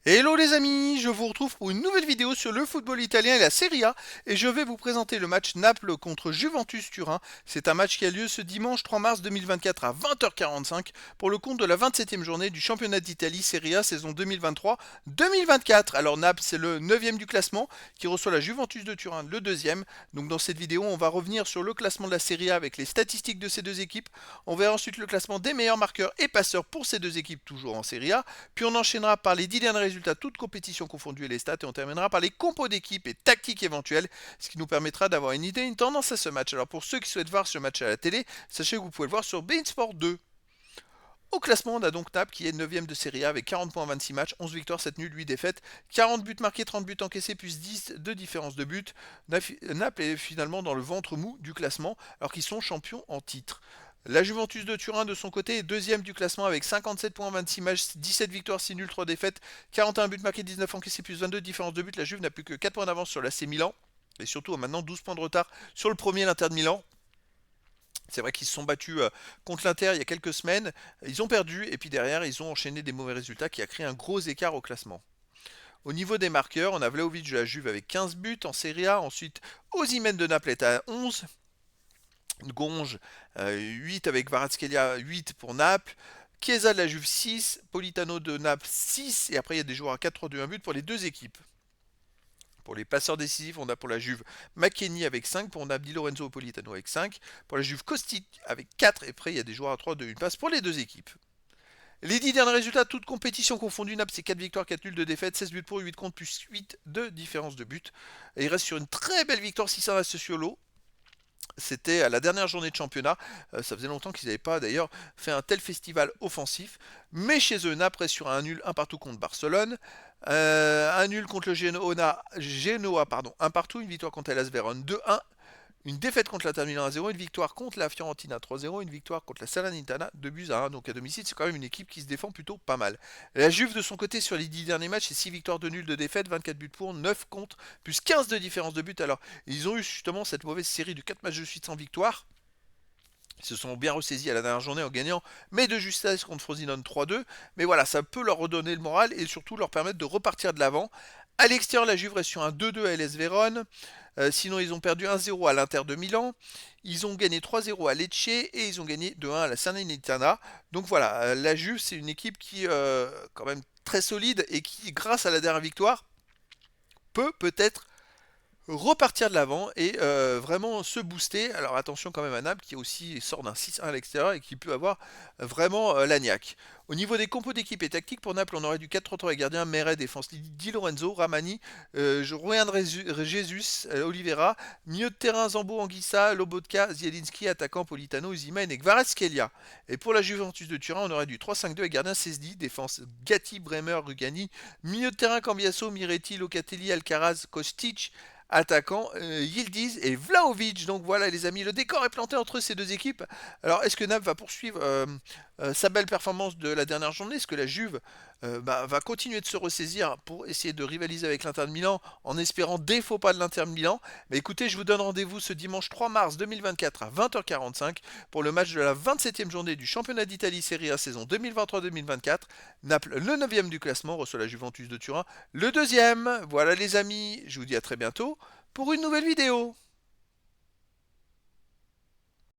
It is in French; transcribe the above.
Hello les amis, je vous retrouve pour une nouvelle vidéo sur le football italien et la Serie A et je vais vous présenter le match Naples contre Juventus Turin. C'est un match qui a lieu ce dimanche 3 mars 2024 à 20h45 pour le compte de la 27e journée du championnat d'Italie Serie A saison 2023-2024. Alors Naples c'est le 9e du classement qui reçoit la Juventus de Turin le 2e. Donc dans cette vidéo on va revenir sur le classement de la Serie A avec les statistiques de ces deux équipes. On verra ensuite le classement des meilleurs marqueurs et passeurs pour ces deux équipes toujours en Serie A. Puis on enchaînera par les 10 derniers résultats, toutes compétitions confondues et les stats, et on terminera par les compos d'équipe et tactiques éventuelles, ce qui nous permettra d'avoir une idée, une tendance à ce match. Alors pour ceux qui souhaitent voir ce match à la télé, sachez que vous pouvez le voir sur beIN Sport 2. Au classement, on a donc Naples qui est 9ème de Serie A avec 40 points en 26 matchs, 11 victoires, 7 nuls, 8 défaites, 40 buts marqués, 30 buts encaissés, plus 10 de différence de but. Naples est finalement dans le ventre mou du classement, alors qu'ils sont champions en titre. La Juventus de Turin, de son côté, est deuxième du classement avec 57 points en 26 matchs, 17 victoires, 6 nuls, 3 défaites, 41 buts marqués, 19 encaissés, plus 22 différences de but. La Juve n'a plus que 4 points d'avance sur l'AC Milan, et surtout a maintenant 12 points de retard sur le premier, l'Inter de Milan. C'est vrai qu'ils se sont battus contre l'Inter il y a quelques semaines. Ils ont perdu et puis derrière, ils ont enchaîné des mauvais résultats qui a créé un gros écart au classement. Au niveau des marqueurs, on a Vlahovic de la Juve avec 15 buts en Serie A. Ensuite, Osimhen de Naples est à 11. Gonge 8 avec Kvaratskhelia 8 pour Naples. Chiesa de la Juve 6. Politano de Naples 6. Et après, il y a des joueurs à 4-3-2-1 but pour les deux équipes. Pour les passeurs décisifs, on a pour la Juve McKennie avec 5, pour Naples Di Lorenzo Politano avec 5, pour la Juve Kostic avec 4, et après il y a des joueurs à 3 de 1 passe pour les deux équipes. Les 10 derniers résultats, toutes compétitions confondues, Naples c'est 4 victoires, 4 nuls, 2 défaites, 16 buts pour, 8 contre, plus 8 de différence de but. Et il reste sur une très belle victoire 6-1 à Sassuolo. C'était à la dernière journée de championnat. Ça faisait longtemps qu'ils n'avaient pas d'ailleurs fait un tel festival offensif. Mais chez eux, Naples est sur un nul, un partout contre Barcelone. Un nul contre le Genoa, pardon, un partout, une victoire contre Hellas Vérone 2-1, une défaite contre l'Inter Milan 1-0, une victoire contre la Fiorentina 3-0, une victoire contre la Salernitana 2-1. Donc à domicile, c'est quand même une équipe qui se défend plutôt pas mal. La Juve de son côté sur les 10 derniers matchs, c'est 6 victoires de nul, de défaites, 24 buts pour, 9 contre, plus 15 de différence de but. Alors ils ont eu justement cette mauvaise série de 4 matchs de suite sans victoire. Ils se sont bien ressaisis à la dernière journée en gagnant, mais de justesse contre Frosinone 3-2. Mais voilà, ça peut leur redonner le moral et surtout leur permettre de repartir de l'avant. À l'extérieur, la Juve reste sur un 2-2 à LS Vérone. Sinon, ils ont perdu 1-0 à l'Inter de Milan. Ils ont gagné 3-0 à Lecce et ils ont gagné 2-1 à la Salernitana. Donc voilà, la Juve, c'est une équipe qui quand même très solide et qui, grâce à la dernière victoire, peut-être repartir de l'avant et vraiment se booster. Alors attention quand même à Naples qui aussi sort d'un 6-1 à l'extérieur et qui peut avoir vraiment l'agnac. Au niveau des compos d'équipe et tactique pour Naples, on aurait du 4-3-3 avec gardien, Meret, défense Di Lorenzo, Ramani, Juan Jesus, Oliveira, milieu de terrain Zambo Anguissa, Lobotka, Zielinski, attaquant Politano, Osimhen et Kvaratskhelia. Et pour la Juventus de Turin, on aurait du 3-5-2 avec gardien Sesdi, défense Gatti, Bremer, Rugani, milieu de terrain Cambiasso, Miretti, Locatelli, Alcaraz, Kostic, attaquant Yildiz et Vlahovic. Donc voilà les amis, le décor est planté entre ces deux équipes. Alors est-ce que Naples va poursuivre sa belle performance de la dernière journée? Est-ce que la Juve va continuer de se ressaisir pour essayer de rivaliser avec l'Inter de Milan en espérant des faux pas de l'Inter de Milan? Mais écoutez, je vous donne rendez-vous ce dimanche 3 mars 2024 à 20h45 pour le match de la 27e journée du championnat d'Italie Serie A saison 2023-2024. Naples, le 9e du classement, reçoit la Juventus de Turin, le 2e. Voilà les amis, je vous dis à très bientôt pour une nouvelle vidéo.